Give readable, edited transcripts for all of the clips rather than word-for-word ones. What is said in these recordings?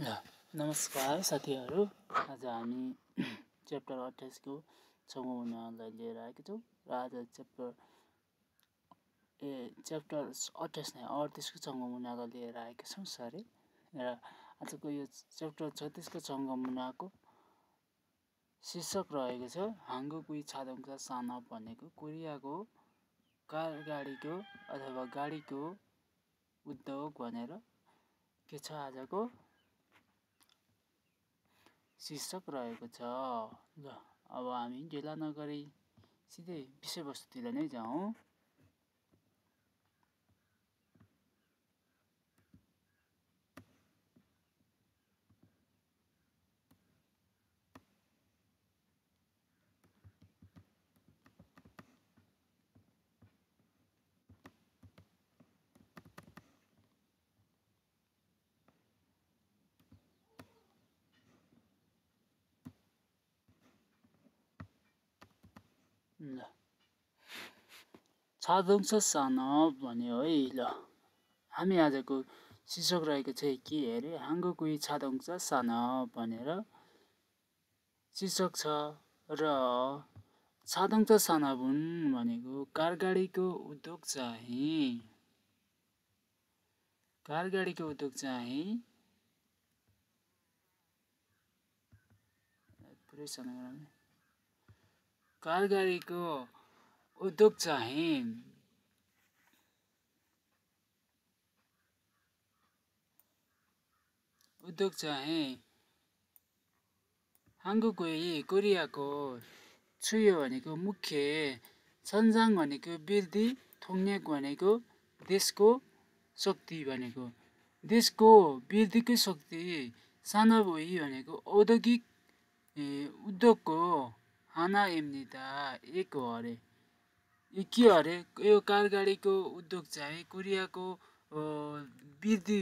ल नमस्कार साथीहरू। आज हामी च्याप्टर 28 को 6औं मुनालाई लिएर आएका छौँ र आज च्याप्टर 28 नै 38 को 6औं मुनालाई लिएर आएका छौँ सरी। र आजको यो च्याप्टर 36 को 6औं मुनाको शीर्षक रहेको छ हाङ्गुकुई छादोङसा साना भनेको कोरियाको कारगाडीको अथवा गाडीको उद्योग भनेर के छ आजको शीर्षक रहेको छ। ल अब हामी ढिला नगरी सिधै विषयवस्तुतिर नै जाउँ। ल छादोङसा साना भन्यो है। ल हामी आजको शीर्षक रहेको छ के अरे हाङ्गुकुई छादोङसा साना भनेर शीर्षक छ। र छादोङसा सानाबुन भनेको कारगाडीको उद्योग चाहिँ कारगाडीको उद्योग चाहिँ हाङ्गुकुई कोरियाको छुयो भनेको मुख्य सन्जाङ भनेको वृद्धि थोङ्न्याक भनेको देशको शक्ति भनेको देशको वृद्धिको शक्ति सानाबुई भनेको औद्योगिक उद्योगको हाना एम्निता एक हो अरे। यो के अरे यो कारगाडीको उद्योग चाहिँ कोरियाको वृद्धि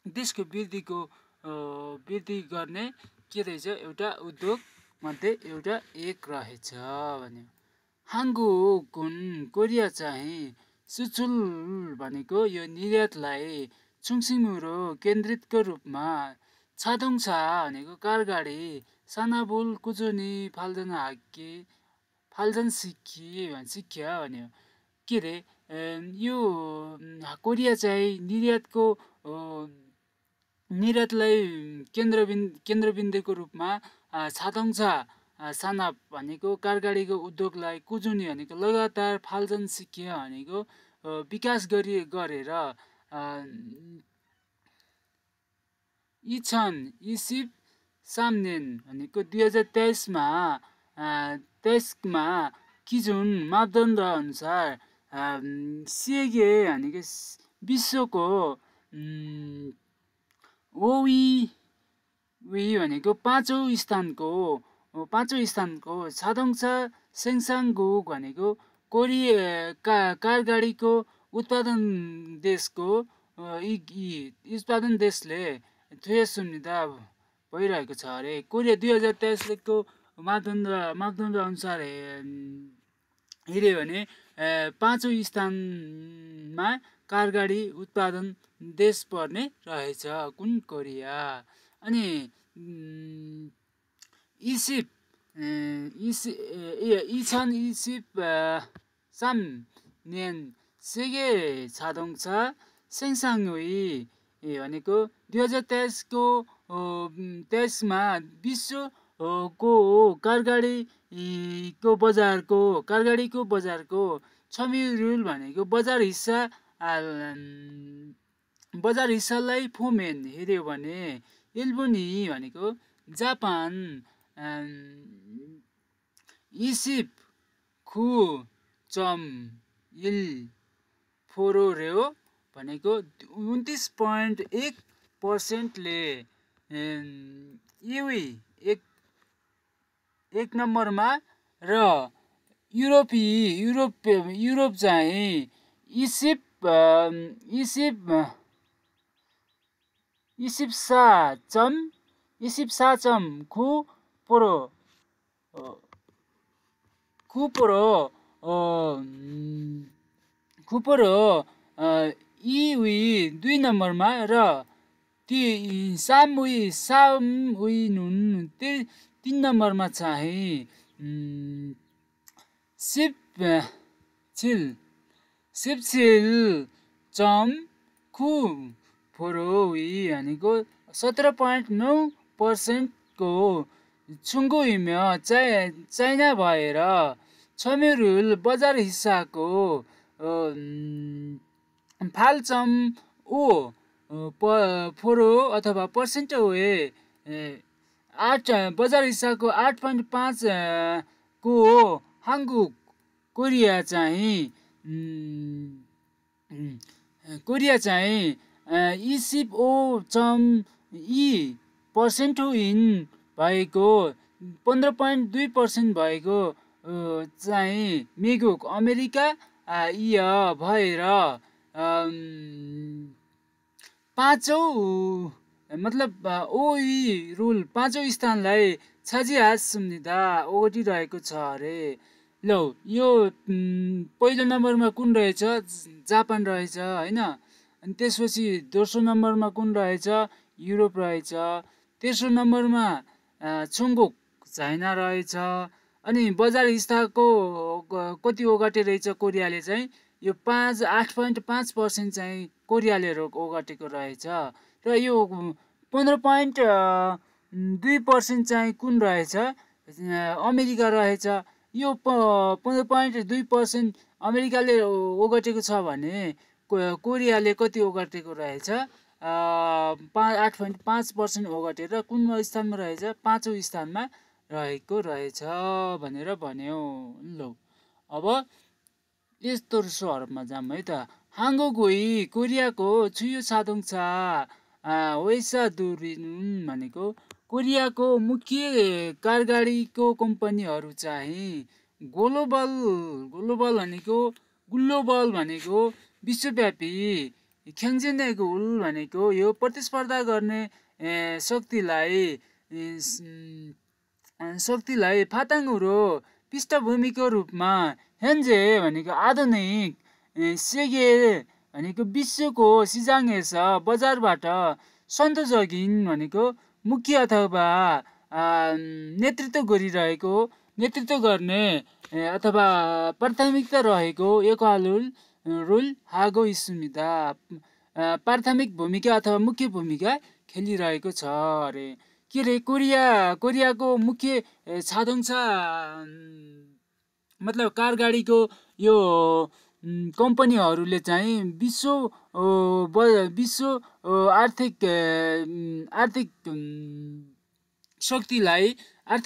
देशको वृद्धि गर्ने के रहेछ एउटा उद्योग मध्ये एउटा एक रहेछ भन्यो। हाङ्गुकुन कोरिया चाहिँ सुचुल भनेको यो निर्यातलाई चुङसिमुरो केन्द्रितको रूपमा छादोङसा भनेको कारगाडी सानाबुल कुजुनी फाल्जन सिक्या भन्यो। के अरे यो कोरिया चाहिँ निर्यातलाई केन्द्रबिन्दुको रूपमा छादोङसा साना भनेको कारगाडीको उद्योगलाई कुजुनी भनेको लगातार फाल्जन सिक्या भनेको विकास गरेर इछन इसिप सामनेन भनेको 2023 मा किजुन मापदण्ड अनुसार सिएगे भनेको विश्वको भनेको पाँचौं स्थानको छादोङसा सेङसाङगु भनेको कोरिया कारगाडीको उत्पादन देशले थुयसुम्निदा भइरहेको छ अरे। कोरिया 2023 को मापदण्ड अनुसार हेऱ्यो भने पाँचौं स्थानमा कारगाडी उत्पादन देश पर्ने रहेछ कुन कोरिया। अनि इछन इसिप सामनेन सेगे छादोङसा सेङसाङुई भनेको 2023 मा विश्वको कारगाडीको बजारको छमिरुल भनेको बजार हिस्सालाई फोमेन हेऱ्यो भने इल्बुनी भनेको जापान इसिप खु चम इल फोरोरेओ भनेको 29.1% ले एक नम्बरमा र युरोप चाहिँ इसिप साचम खुपोरो 2 नम्बरमा र सामुई नुन 3 नम्बरमा चाहिँ सिपछिल चम खु फोरोवी भनेको 17.9% को छुङ्गो हिम्य चाइना भएर छमेरुल बजार हिस्साको फालचम ओ फोरो अथवा पर्सेन्ट वे 8 बजार हिस्साको 8.5 को हाङ्गुक कोरिया चाहिँ इसिप ओ चम % इन भएको 15.2% भएको चाहिँ मेगुक अमेरिका भएर ओई रुल 5औं स्थानलाई छाजिहाज सुम्निदा ओगटिरहेको छ अरे। ल यो पहिलो नम्बरमा कुन रहेछ? जापान रहेछ हैन। अनि त्यसपछि दोस्रो नम्बरमा कुन रहेछ? युरोप रहेछ। तेस्रो नम्बरमा छुङ्गुक चाइना रहेछ। अनि बजार हिस्साको कति ओगटे रहेछ कोरियाले चाहिँ? यो 8.5% चाहिँ कोरियाले ओगटेको रहेछ। र यो 15.2% चाहिँ कुन रहेछ? अमेरिका रहेछ। यो 15.2% अमेरिकाले ओगटेको छ भने कोरियाले कति ओगटेको रहेछ? 8.5% ओगटेर कुन स्थानमा रहेछ? 5औं स्थानमा रहेको रहेछ भनेर भन्यो। ल अब यस्तो स्वरमा जाम है त। हाङ्गुगुई कोरियाको छुयो सादोङछा वैसा दुरिनुन भनेको कोरियाको मुख्य कारगाडीको कम्पनीहरू चाहिँ ग्लोबल भनेको विश्वव्यापी, ख्याङ्जेनेगुल भनेको यो प्रतिस्पर्धा गर्ने शक्तिलाई फाताङुरो पृष्ठभूमिको रूपमा, हेन्जे भनेको आधुनिक, सेगे भनेको विश्वको सिजाङेस बजारबाट, सन्तोजगिन भनेको मुख्य अथवा नेतृत्व गर्ने अथवा प्राथमिकता रहेको रुल हागो इस्मिदा प्राथमिक भूमिका अथवा मुख्य भूमिका खेलिरहेको छ अरे। के रे? कोरियाको मुख्य छादोङछा मतलब कारगाडीको यो कम्पनीहरूले चाहिँ विश्व आर्थिक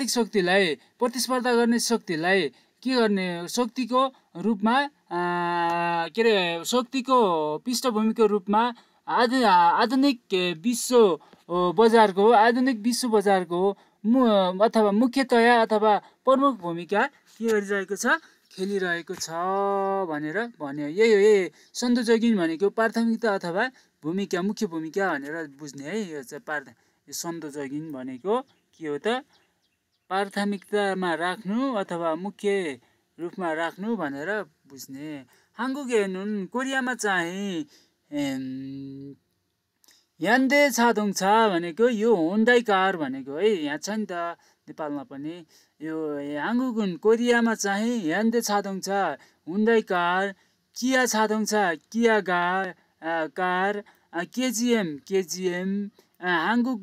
शक्तिलाई प्रतिस्पर्धा गर्ने शक्तिलाई के गर्ने शक्तिको रूपमा शक्तिको पृष्ठभूमिको रूपमा आधुनिक विश्व बजारको अथवा मुख्यतया अथवा प्रमुख भूमिका के गरिरहेको छ? खेलिरहेको छ भनेर भन्यो। यही सन्तोजगिन भनेको प्राथमिकता अथवा भूमिका, मुख्य भूमिका भनेर बुझ्ने है। यो चाहिँ सन्तोजगिन भनेको के हो त? प्राथमिकतामा राख्नु अथवा मुख्य रूपमा राख्नु भनेर बुझ्ने। हाङ्गुगेनुन कोरियामा चाहिँ ह्यान्डे छादोङछा भनेको यो होन्डाई कार भनेको है। यहाँ छ नि त नेपालमा पनि। यो हाङ्गुगुन कोरियामा चाहिँ ह्यान्डे छादोङछा हुन्डाई कार, किया छादोङछा किया कार, केजिएम हाङ्गुक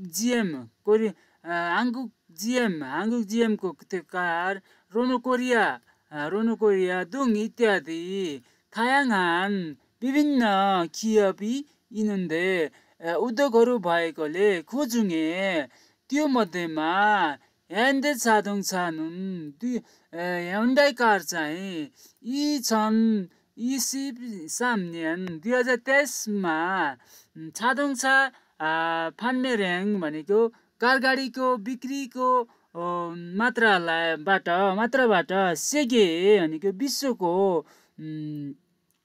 को त्यो कार, रोनो कोरिया दुङ इत्यादि थायाङहान विभिन्न खियपी इनुन्दे उद्योगहरू भएकोले खोजुङे त्यो मध्येमा ह्यान्डे छादोङछा नुन ह्युन्डाई कार चाहिँ यी छन्। सामन्यान 2023मा छादोङछा फान्मेर्याङ भनेको कारगाडीको बिक्रीको मात्राबाट सेगे भनेको विश्वको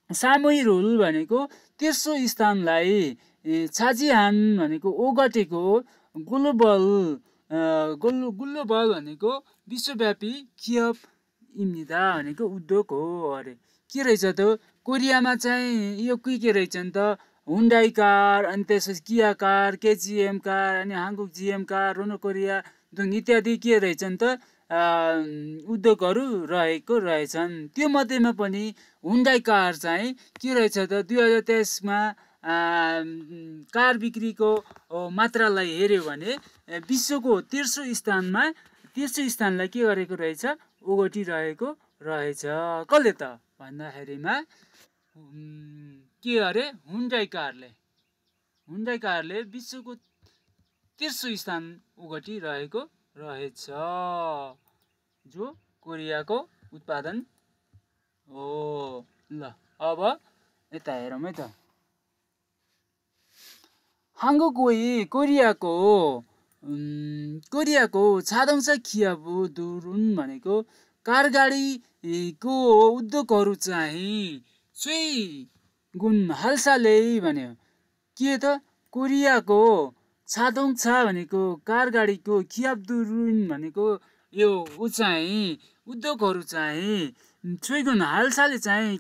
सामुई रुल भनेको तेस्रो स्थानलाई, छाजिहान भनेको ओगटेको, ग्लोबल भनेको विश्वव्यापी, खियप इम्निदा भनेको उद्योग हो अरे। के रहेछ त? कोरियामा चाहिँ यो के रहेछन् त? हुन्डाई कार अनि त्यसपछि किया कार केजिएम कार अनि हाङकुक जिएम कार रोनो कोरिया दुङ इत्यादि के रहेछन् त उद्योगहरू रहेको रहेछन्। त्यो मध्येमा पनि हुन्डाई कार चाहिँ के रहेछ त 2023मा कार बिक्रीको मात्रालाई हेऱ्यो भने विश्वको तेस्रो स्थानलाई के गरेको रहेछ ओगटिरहेको रहेछ। कसले त भन्दाखेरिमा के अरे हुन्डाई कारले विश्वको तेस्रो स्थान ओगटिरहेको रहेछ, जो कोरियाको उत्पादन हो। ल अब यता हेरौँ है त। 한국의 कोरियाको 차동차 기아부 दुरुन भनेको कारगाडीको उद्योगहरू चाहिँ गुण हालसालै भन्यो। के त कोरियाको 차동차 भनेको कारगाडीको कियाबदुरुन भनेको यो उद्योगहरू चाहिँ गुण हालसालै चाहिँ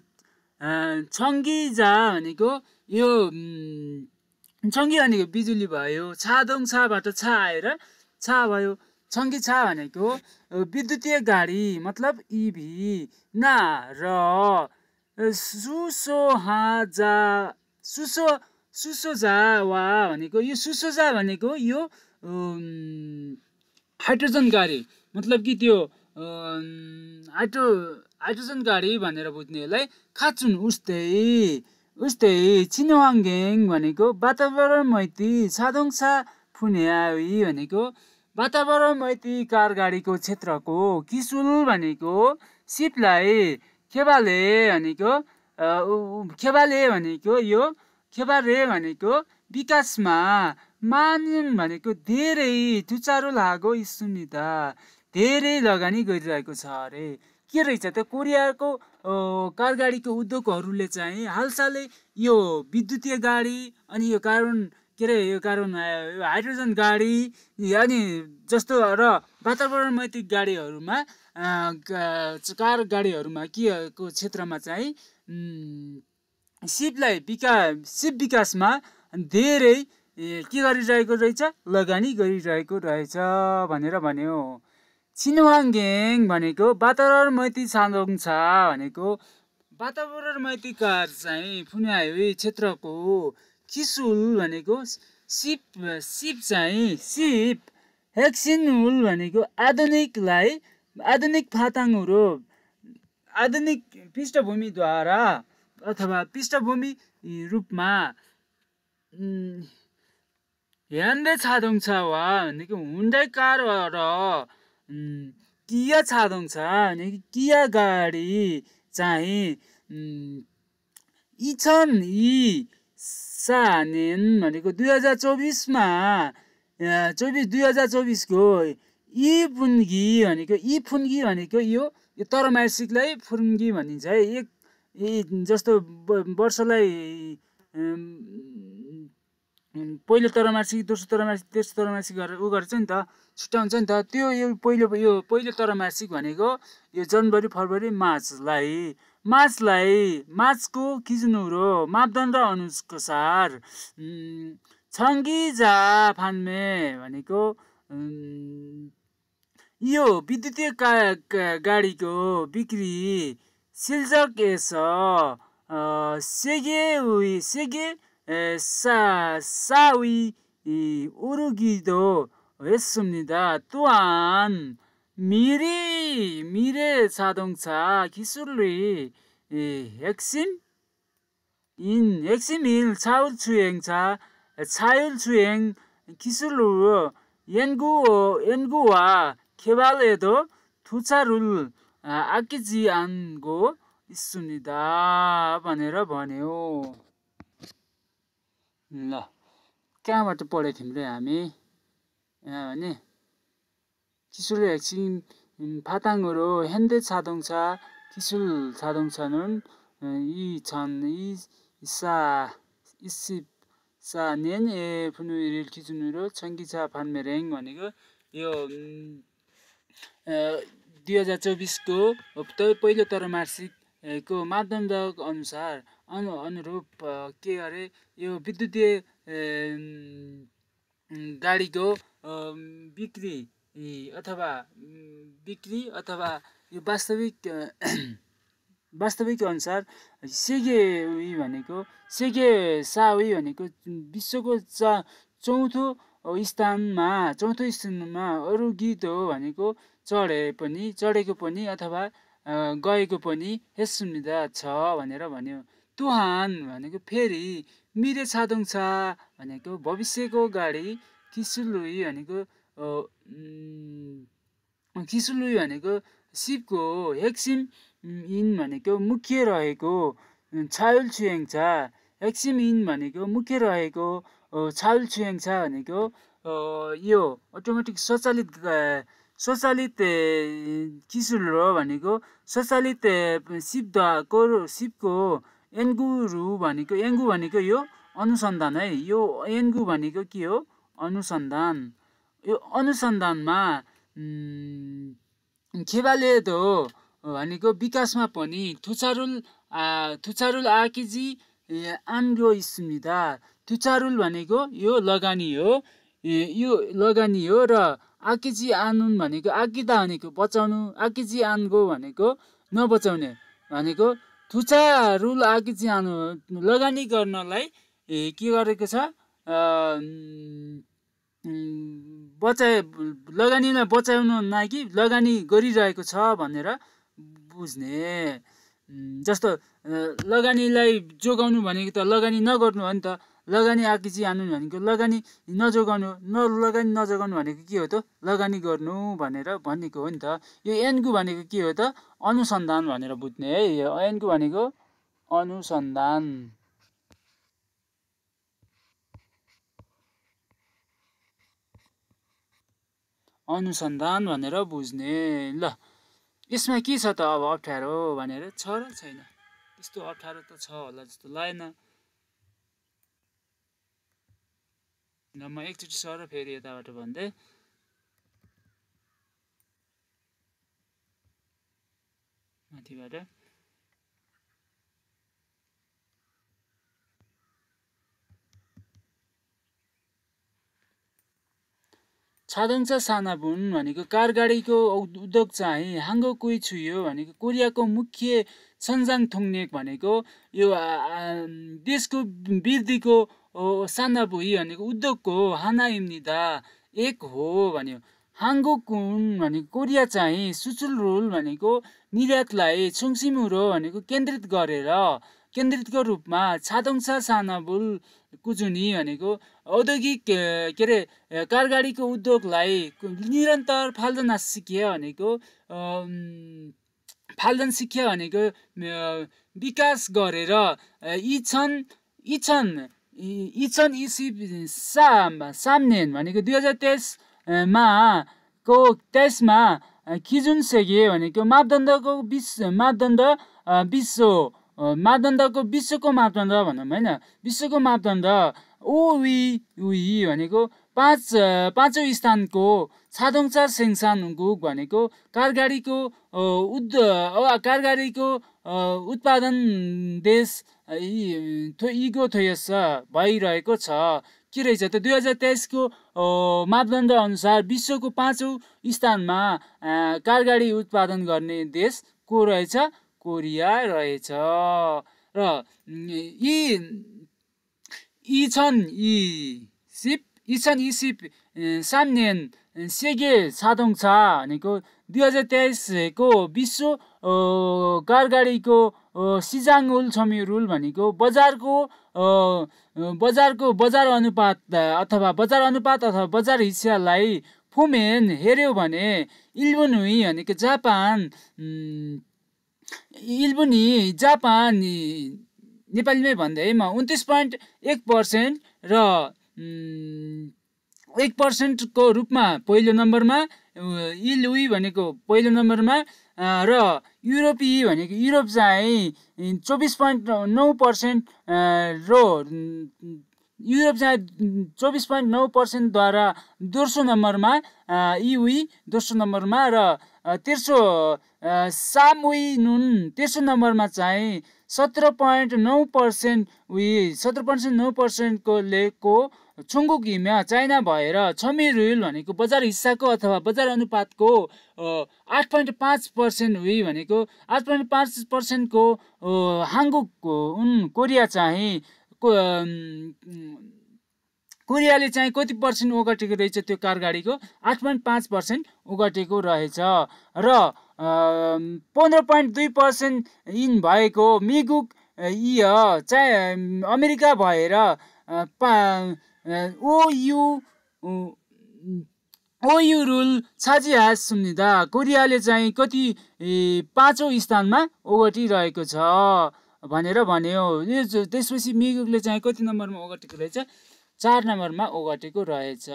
छङ्गिजा भनेको यो छङ्गी भनेको बिजुली भयो, छादोङछाबाट छा आएर छा भयो। छङ्गी छा भनेको विद्युतीय गाडी मतलब इभी ना र सुसोजावा भनेको यो सुसोजा भनेको यो हाइड्रोजन गाडी मतलब कि त्यो हाइड्रोजन गाडी भनेर बुझ्नेहरूलाई खाचुन उस्तै चिनवाङ्गेङ भनेको वातावरण मैत्री छादोङछा फुन्यावी भनेको वातावरण मैत्री कार गाडीको क्षेत्रको किसुल भनेको सिपलाई खेबाले भनेको विकासमा मानिन भनेको धेरै तुचारो लागो सुनिदा धेरै लगानी गरिरहेको छ अरे। के रहेछ त कोरियाको कारगाडीको उद्योगहरूले चाहिँ हालसालै यो विद्युतीय गाडी अनि यो हाइड्रोजन गाडी अनि जस्तो र वातावरण मैत्री गाडीहरूमा कार गाडीहरूमा के को क्षेत्रमा चाहिँ सिप विकासमा धेरै के गरिरहेको रहेछ लगानी गरिरहेको रहेछ भनेर भन्यो। चिनवाङ्गेङ भनेको वातावरण मैत्री छादोङछा भनेको वातावरण मैत्री कार चाहिँ फुन्यावी क्षेत्रको किसुल भनेको सिप हेक्सिनुल भनेको आधुनिक फाताङहरू आधुनिक पृष्ठभूमिद्वारा अथवा पृष्ठभूमि रूपमा ह्यान्डे छादोङछा वा भनेको हुन्डाई कार र किया छादोङछा भनेको किया गाडी चाहिँ इछन सानेन भनेको 2024को ई फुन्गी भनेको यो तरमासिकलाई फुन्गी भनिन्छ है। जस्तो वर्षलाई पहिलो तरमासिक दोस्रो तरमासिक तेस्रो तरमासिक गरेर गर्छ नि त, छुट्याउँछ नि त। त्यो यो पहिलो तरमासिक भनेको यो जनवरी फरवरी मार्चको किजुनुरो मापदण्ड अनुसार छङ्गिजा फान्मे भनेको यो विद्युतीय गाडीको बिक्री सिल्जक सेगे सावी उरुगिदो 했습니다. 또한 미래 자동차 기술의 핵심인 자율주행 기술로 연구와 개발에도 투자를 아끼지 않고 있습니다. भनेर भन्यो। ल कहाँबाट पढेको थियौँ रे हामी भने 기술의 핵심 바탕으로 현대 자동차 기술 자동차는 2024년의 분기를 기준으로 전기차 판매량 भनेको यो 2024को पहिलो त्रैमासिक को मापदण्ड अनुसार अनुरूप के अरे यो विद्युतीय गाडीको बिक्री अथवा यो वास्तविक अनुसार सेगे साउई भनेको विश्वको चौथो स्थानमा अरू गीत हो भनेको चढेको पनि अथवा गएको पनि यस सुन्निदा छ भनेर भन्यो। तुहान भनेको फेरि मिरे छादोङछा भनेको भविष्यको गाडी किसुलुई भनेको सिपको हेक्सिम इन भनेको मुख्य रहेको छाउल छुयाङछा हेक्सिम इन भनेको मुख्य रहेको छाउल छुयाङछा भनेको यो अटोमेटिक स्वचालित किसुलो भनेको स्वचालित सिपको एन्गु भनेको यो अनुसन्धान है। यो एन्गु भनेको के हो? अनुसन्धान। यो अनुसन्धानमा खेबालेदो भनेको विकासमा पनि थुचारुल आकिजी आन्गो इस्मिदा। थुचारुल भनेको यो लगानी हो र आकिजी आनुन भनेको आकिदा भनेको बचाउनु आकिजी आन्गो भनेको नबचाउने भनेको थुचारुल आकिजी आनु लगानी गर्नलाई के गरेको छ लगानीलाई बचाउन लागि लगानी गरिरहेको छ भनेर बुझ्ने। जस्तो लगानीलाई जोगाउनु भनेको त लगानी नगर्नु हो नि त। लगानी आकिजी आनु भनेको लगानी नजोगाउनु भनेको के हो त? लगानी गर्नु भनेर भनेको हो नि त। यो एन्गु भनेको के हो त? अनुसन्धान भनेर बुझ्ने है। यो एन्गु भनेको अनुसन्धान भनेर बुझ्ने। ल यसमा के छ त अब अप्ठ्यारो भनेर छ र छैन? यस्तो अप्ठ्यारो त छ होला जस्तो लागेन। म एकचोटि सर फेरि यताबाट भन्दै माथिबाट छादोङचा सानाबुन भनेको कार गाडीको उद्योग चाहिँ हाङ्गो कुई छुयो भनेको कोरियाको मुख्य सन्जाङ थोङ्नेक भनेको यो देशको वृद्धिको सानाबुई भनेको उद्योगको हाना इम्निदा एक हो भन्यो। हाङ्गो कुन भनेको कोरिया चाहिँ सुचुल भनेको निर्यातलाई छुङसिमुरो भनेको केन्द्रितको रूपमा छादोङचा सानाबुल कुजुनी भनेको औद्योगिक के अरे कारगाडीको उद्योगलाई निरन्तर फाल्दन सिक्यो भनेको विकास गरेर सामनेन भनेको 2023 मा खिजुन सेगे भनेको विश्वको मापदण्ड भनौँ होइन। विश्वको मापदण्ड उही भनेको पाँचौं स्थानको छादोङचा सेङसानगुक भनेको कारगाडीको उत्पादन देश इगो थोयस भइरहेको छ। के रहेछ त 2023 को मापदण्ड अनुसार विश्वको 5औं स्थानमा कारगाडी उत्पादन गर्ने देश को रहेछ? कोरिया रहेछ। र इसिप सामनेन सेगे छादोङछा भनेको 2023 को विश्व कारगाडीको सिजाङउल छमिरुल भनेको बजार अनुपात अथवा बजार हिस्सालाई फुमेन हेर्यो भने इल्बुनी भनेको जापान नेपालीमै भन्दै म 29.1% र 1% को रूपमा पहिलो नम्बरमा इलुई भनेको पहिलो नम्बरमा र युरोप चाहिँ 24.9% युरोप चाहिँ 24.9% द्वारा दोस्रो नम्बरमा दोस्रो नम्बरमा र तेस्रो सामुई नुन तेस्रो नम्बरमा चाहिँ 17.9% 17.9% को छुङ्गुक हिम्या चाइना भएर छमी रुल भनेको बजार हिस्साको अथवा बजार अनुपातको 8.5% हुई भनेको 8.5% को हाङ्गुक कोरिया चाहिँ कोरियाले चाहिँ कति पर्सेन्ट ओगटेको रहेछ त्यो कार गाडीको 8.5% ओगटेको रहेछ र 15.2% इन भएको मिगुक चाहिँ अमेरिका भएर ओयु रुल 차지했습니다. कोरियाले चाहिँ कति 5औं स्थानमा ओगटिरहेको छ भनेर भन्यो। त्यसपछि मिगुकले चाहिँ कति नम्बरमा ओगटेको रहेछ 4 नम्बरमा ओगटेको रहेछ।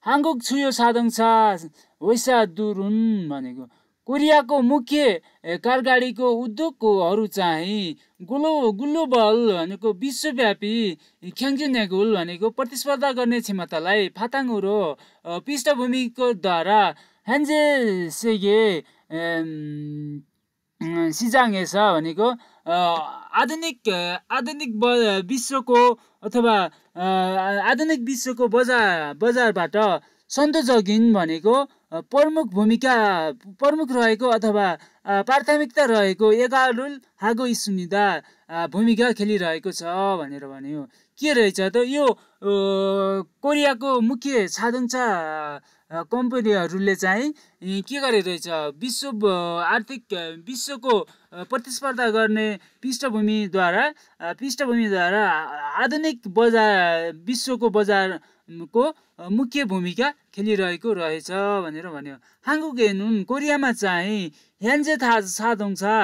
हाङ्गुक छुयो सादोङछा वैसा दुरुन भनेको कोरियाको मुख्य कारगाडीको उद्योगहरू चाहिँ ग्लोबल भनेको विश्वव्यापी ख्याङ्जिनेगुल भनेको प्रतिस्पर्धा गर्ने क्षमतालाई फाताङुरो पृष्ठभूमिको द्वारा ह्यान्जे सेगे सिजाङेछ भनेको आधुनिक विश्वको अथवा आधुनिक विश्वको बजारबाट सन्तोषगिन भनेको प्रमुख रहेको अथवा प्राथमिकता रहेको एगालुल हागो इस्मिदा भूमिका खेलिरहेको छ भनेर भन्यो। के रहेछ त यो कोरियाको मुख्य साधनचा कम्पनीहरूले चाहिँ के गरेरहेछ विश्वको प्रतिस्पर्धा गर्ने पृष्ठभूमिद्वारा आधुनिक विश्वको बजारको मुख्य भूमिका खेलिरहेको रहेछ भनेर भन्यो। हाङ्गुक नुन कोरियामा चाहिँ ह्यान्जे सादोङछा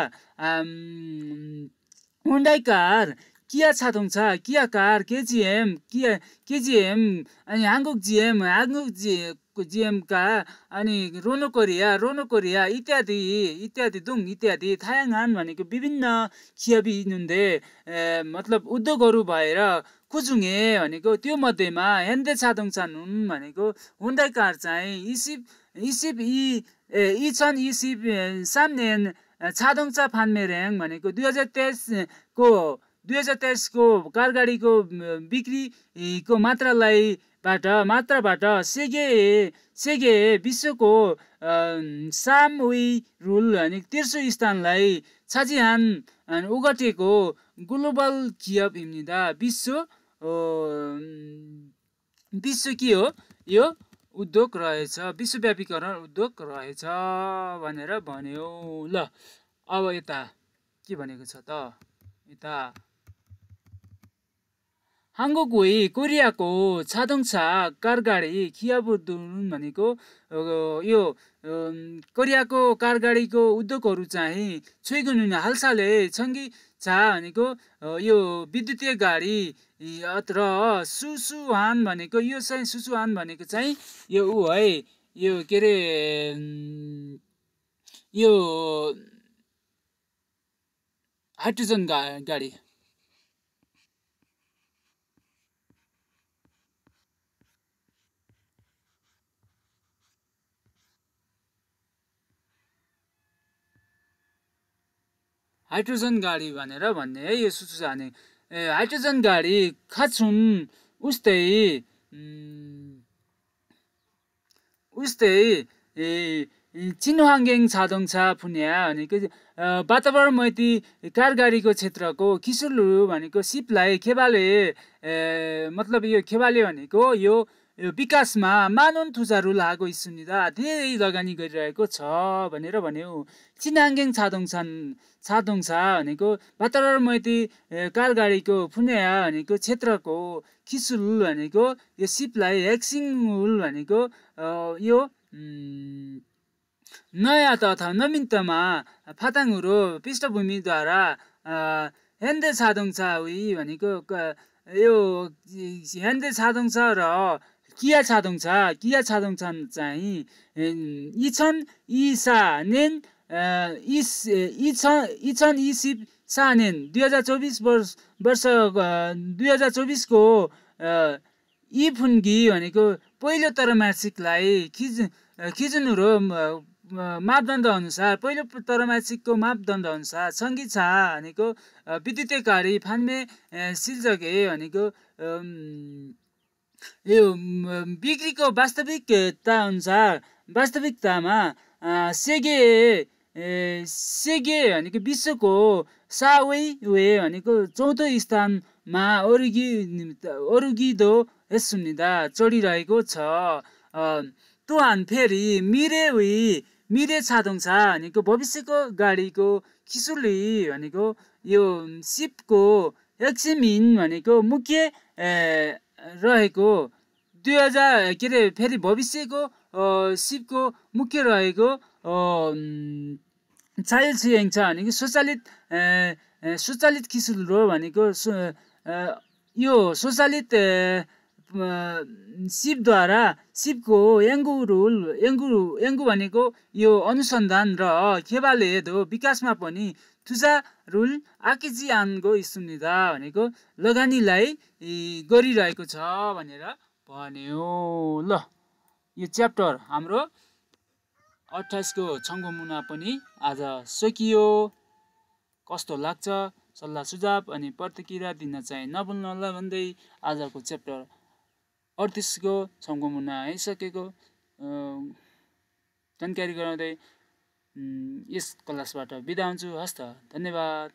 हुन्डाई कार किया छादोङछा किया कार केजिएम अनि हाङ्गुक जिएम का अनि रोनो कोरिया इत्यादि दुङ इत्यादि थायाङहान भनेको विभिन्न खियाबी नुन्दे मतलब उद्योगहरू भएर कुजुङे भनेको त्यो मध्येमा ह्यान्डे छादोङछा नुन भनेको हुन्डाई कार चाहिँ इसिप सामनेन छादोङछा फान्मेर्याङ भनेको 2023 को कारगाडीको बिक्रीको मात्राबाट सेगे विश्वको सामुई रुल अनि तेस्रो स्थानलाई छाजिहान उगटेको ग्लोबल कियब हिम्निदा विश्व के हो यो उद्योग रहेछ विश्वव्यापीकरण उद्योग रहेछ भनेर भन्यो। ल अब यता के भनेको छ त यता हाङ्गुक कोरियाको छादोङछा कारगाडी खियाबुदुन भनेको यो कोरियाको कारगाडीको उद्योगहरू चाहिँ छुइगुन हालसाले छङ्गी छा भनेको यो विद्युतीय गाडी र सुसुहान भनेको यो चाहिँ सुसुहान भनेको चाहिँ यो है यो के अरे यो हाइड्रोजन गाडी हाइड्रोजन गाडी भनेर भन्ने है यो सुसुहाने हाइड्रोजन गाडी खाछुन उस्तै चिनहाङ्गेङ छादोङछा फुन्या भनेको वातावरण मैती कारगाडीको क्षेत्रको खिसुलु भनेको सिपलाई खेबाले मतलब यो खेबाले भनेको यो विकासमा मानन थुजारु लागु सुनिदा धेरै लगानी गरिरहेको छ भनेर भन्यो। चिनहाङ्गेङ छादोङछा भनेको वातावरण मैती कारगाडीको फुन्या भनेको क्षेत्रको खिसुल भनेको यो सिपलाई हेक्सिङुल भनेको यो नयाँ तथा नवीनतामा फाताङुरो पृष्ठभूमिद्वारा ह्यान्डे छादोङछा भनेको यो ह्यान्डे छादोङछा र किया छादोङछा चाहिँ इछन इसानेन इछन इसिप सानेन 2024 को इफुन्गी भनेको पहिलो त्रैमासिकलाई खिजुनुरो मापदण्ड अनुसार पहिलो त्रैमासिकको मापदण्ड अनुसार सङ्घीय भनेको विद्युतीयकारी फान्मे सिल्जके भनेको यो बिक्रीको वास्तविकता अनुसार वास्तविकतामा सेगे भनेको विश्वको सावे भनेको चौथो स्थानमा ओरुगिदो सुनिदा चढिरहेको छ। तुहान फेरि मिरे छादोङछा भनेको भविष्यको गाडीको खिसुली भनेको यो सिपको एक्सिमिन भनेको मुख्य रहेको 2000 के अरे फेरि भविष्यको सिपको मुख्य रहेको चाइल्ड सिएङ छ भनेको स्वचालित खिसुलो भनेको यो स्वचालित सिपद्वारा सिपको एङ्गु भनेको यो अनुसन्धान र खेवाले विकासमा पनि तुजारुल आकिजियानको सुनिदा भनेको लगानीलाई गरिरहेको छ भनेर भन्यो। ल यो च्याप्टर हाम्रो 28 को छङ्गो मुना पनि आज सकियो। कस्तो लाग्छ सल्लाह सुझाव अनि प्रतिक्रिया दिन चाहिँ नभुल्नुहोला भन्दै आजको च्याप्टर 38 को छङ्गो मुना आइसकेको जानकारी गराउँदै यस क्लासबाट बिदा हुन्छु। हस्त धन्यवाद।